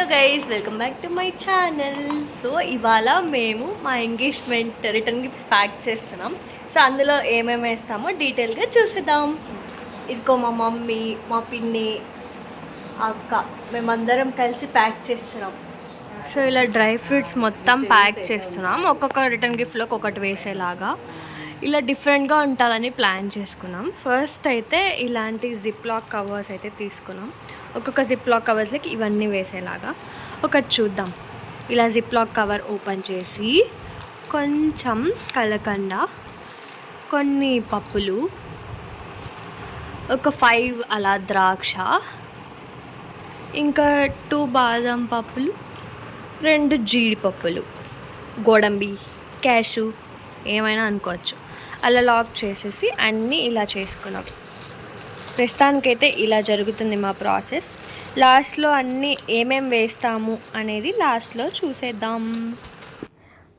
Hello guys, welcome back to my channel. So ఇవాళ మేము మా ఎంగేజ్మెంట్ రిటర్న్ గిఫ్ట్స్ ప్యాక్ చేస్తున్నాం. సో అందులో ఏమేమి వేస్తామో డీటెయిల్గా చూసేద్దాం. ఇదిగో మా మమ్మీ, మా పిన్ని, అక్క, మేమందరం కలిసి ప్యాక్ చేస్తున్నాం. సో ఇలా డ్రై ఫ్రూట్స్ మొత్తం ప్యాక్ చేస్తున్నాం. ఒక్కొక్క రిటర్న్ గిఫ్ట్లోకి ఒకటి వేసేలాగా ఇలా డిఫరెంట్గా ఉంటుందని ప్లాన్ చేసుకున్నాం. ఫస్ట్ అయితే ఇలాంటి జిప్ లాక్ కవర్స్ అయితే తీసుకున్నాం. ఒక్కొక్క జిప్ లాక్ కవర్స్లోకి ఇవన్నీ వేసేలాగా ఒకటి చూద్దాం. ఇలా జిప్ లాక్ కవర్ ఓపెన్ చేసి కొంచెం కలకండ, కొన్ని పప్పులు, ఒక 5 అలా ద్రాక్ష, ఇంకా 2 బాదం పప్పులు, 2 జీడిపప్పులు, గోడంబి, క్యాషు ఏమైనా అనుకోవచ్చు. అలా లాక్ చేసేసి అన్నీ ఇలా చేసుకున్నాం. ప్రస్తుతానికైతే ఇలా జరుగుతుంది మా ప్రాసెస్. లాస్ట్లో అన్నీ ఏమేం వేస్తాము అనేది లాస్ట్లో చూసేద్దాం.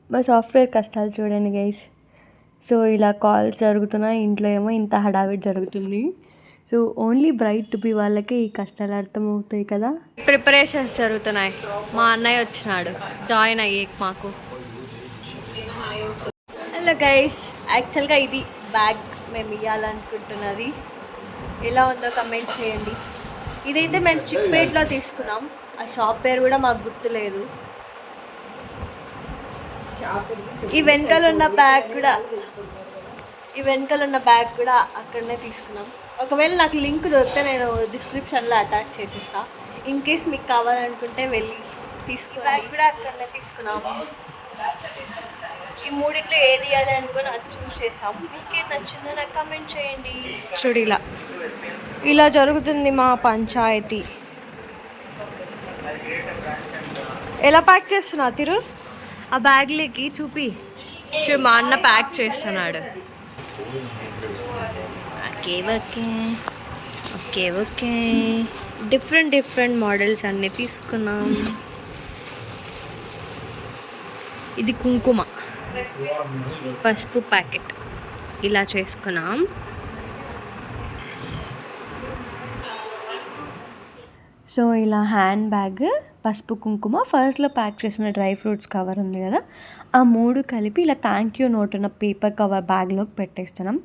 మా సాఫ్ట్వేర్ కష్టాలు చూడండి గైస్. సో ఇలా కాల్స్ జరుగుతున్నాయి, ఇంట్లో ఏమో ఇంత హడావిడి జరుగుతుంది. So only bright to be వాళ్ళకి ఈ కష్టాలు అర్థమవుతాయి కదా. ప్రిపరేషన్స్ జరుగుతున్నాయి. మా అన్నయ్య వచ్చినాడు జాయిన్ అయ్యే మాకు. హలో గైస్, యాక్చువల్గా ఇది బ్యాగ్ మేము ఇవ్వాలనుకుంటున్నది. ఎలా ఉందో కమెంట్ చేయండి. ఇదైతే మేము చిక్పేట్లో తీసుకున్నాం. ఆ షాప్ పేరు కూడా మాకు గుర్తులేదు. ఈ వెనకాల ఉన్న బ్యాగ్ కూడా అక్కడనే తీసుకున్నాం. ఒకవేళ నాకు లింక్ దొరికితే నేను డిస్క్రిప్షన్లో అటాచ్ చేసేస్తా. ఇన్ కేస్ మీకు కావాలనుకుంటే వెళ్ళి తీసుకుని. బ్యాగ్ కూడా అక్కడనే తీసుకున్నాము. ఈ మూడిట్లో ఏది అది అనుకుని అది చూస్ చేసాము. మీకేం నచ్చిందో నాకు కమెంట్ చేయండి. చూడు ఇలా జరుగుతుంది మా పంచాయతీ. ఎలా ప్యాక్ చేస్తున్నా తిరు? ఆ బ్యాగ్లోకి చూపి. మా అన్న ప్యాక్ చేస్తున్నాడు. Okay okay okay okay different models అన్నీ తీసుకున్నాం. ఇది కుంకుమ, పసుపు ప్యాకెట్ ఇలా చేసుకున్నాం. సో ఇలా హ్యాండ్ బ్యాగ్, పసుపు కుంకుమ, ఫస్ట్లో ప్యాక్ చేసిన డ్రై ఫ్రూట్స్ కవర్ ఉంది కదా, ఆ 3 కలిపి ఇలా థ్యాంక్ యూ నోట్ ఉన్న పేపర్ కవర్ బ్యాగ్లోకి పెట్టేస్తున్నాం.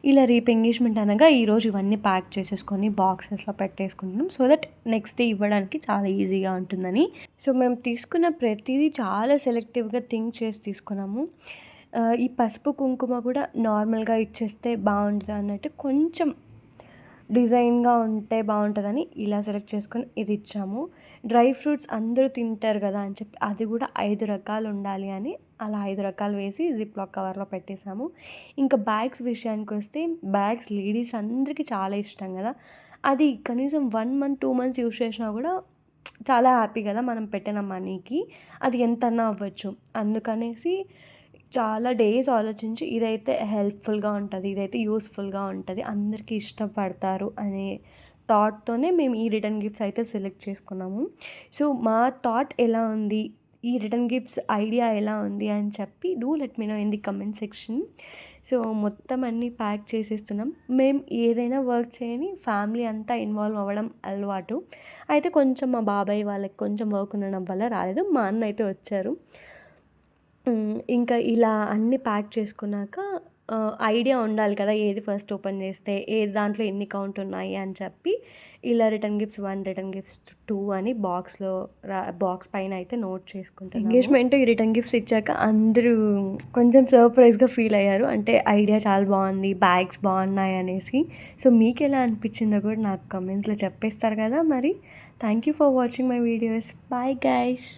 ఇలా రేపు ఎంగేజ్మెంట్ అనగా ఈరోజు ఇవన్నీ ప్యాక్ చేసేసుకొని బాక్సెస్లో పెట్టేసుకుంటున్నాం. సో దట్ నెక్స్ట్ డే ఇవ్వడానికి చాలా ఈజీగా ఉంటుందని. సో మేము తీసుకున్న ప్రతిదీ చాలా సెలెక్టివ్గా థింక్ చేసి తీసుకున్నాము. ఈ పసుపు కుంకుమ కూడా నార్మల్గా ఇచ్చేస్తే బాగుంటుంది అన్నట్టు కొంచెం డిజైన్గా ఉంటే బాగుంటుందని ఇలా సెలెక్ట్ చేసుకొని ఇది ఇచ్చాము. డ్రై ఫ్రూట్స్ అందరూ తింటారు కదా అని చెప్పి అది కూడా 5 రకాలు ఉండాలి అని అలా 5 రకాలు వేసి జిప్ లాక్ కవర్లో పెట్టేశాము. ఇంకా బ్యాగ్స్ విషయానికి వస్తే బ్యాగ్స్ లేడీస్ అందరికీ చాలా ఇష్టం కదా. అది కనీసం 1 మంత్ 2 మంత్స్ యూజ్ చేసినా కూడా చాలా హ్యాపీ కదా మనం పెట్టిన మనీకి. అది ఎంతన్నా అవ్వచ్చు. అందుకనేసి చాలా డేస్ ఆలోచించి ఇదైతే హెల్ప్ఫుల్గా ఉంటుంది, ఇదైతే యూస్ఫుల్గా ఉంటుంది, అందరికీ ఇష్టపడతారు అనే థాట్తోనే మేము ఈ రిటర్న్ గిఫ్ట్స్ అయితే సెలెక్ట్ చేసుకున్నాము. సో మా థాట్ ఎలా ఉంది, ఈ రిటర్న్ గిఫ్ట్స్ ఐడియా ఎలా ఉంది అని చెప్పి do let me know in the comment section. So మొత్తం అన్నీ ప్యాక్ చేసేస్తున్నాం. మేము ఏదైనా వర్క్ చేయని ఫ్యామిలీ అంతా ఇన్వాల్వ్ అవ్వడం అలవాటు. అయితే కొంచెం మా బాబాయ్ వాళ్ళకి కొంచెం వర్క్ ఉండడం వల్ల రాలేదు. మా అన్న అయితే వచ్చారు. ఇంకా ఇలా అన్నీ ప్యాక్ చేసుకున్నాక ఐడియా ఉండాలి కదా, ఏది ఫస్ట్ ఓపెన్ చేస్తే ఏది దాంట్లో ఎన్ని కౌంట్ ఉన్నాయి అని చెప్పి ఇలా రిటర్న్ గిఫ్ట్స్ 1, రిటర్న్ గిఫ్ట్స్ 2 అని బాక్స్ పైన అయితే నోట్ చేసుకుంటాం. ఎంగేజ్మెంట్ ఈ రిటర్న్ గిఫ్ట్స్ ఇచ్చాక అందరూ కొంచెం సర్ప్రైజ్గా ఫీల్ అయ్యారు. అంటే ఐడియా చాలా బాగుంది, బ్యాగ్స్ బాగున్నాయి అనేసి. సో మీకు ఎలా అనిపించిందో కూడా నాకు కమెంట్స్లో చెప్పేస్తారు కదా. మరి thank you for watching my videos. Bye guys.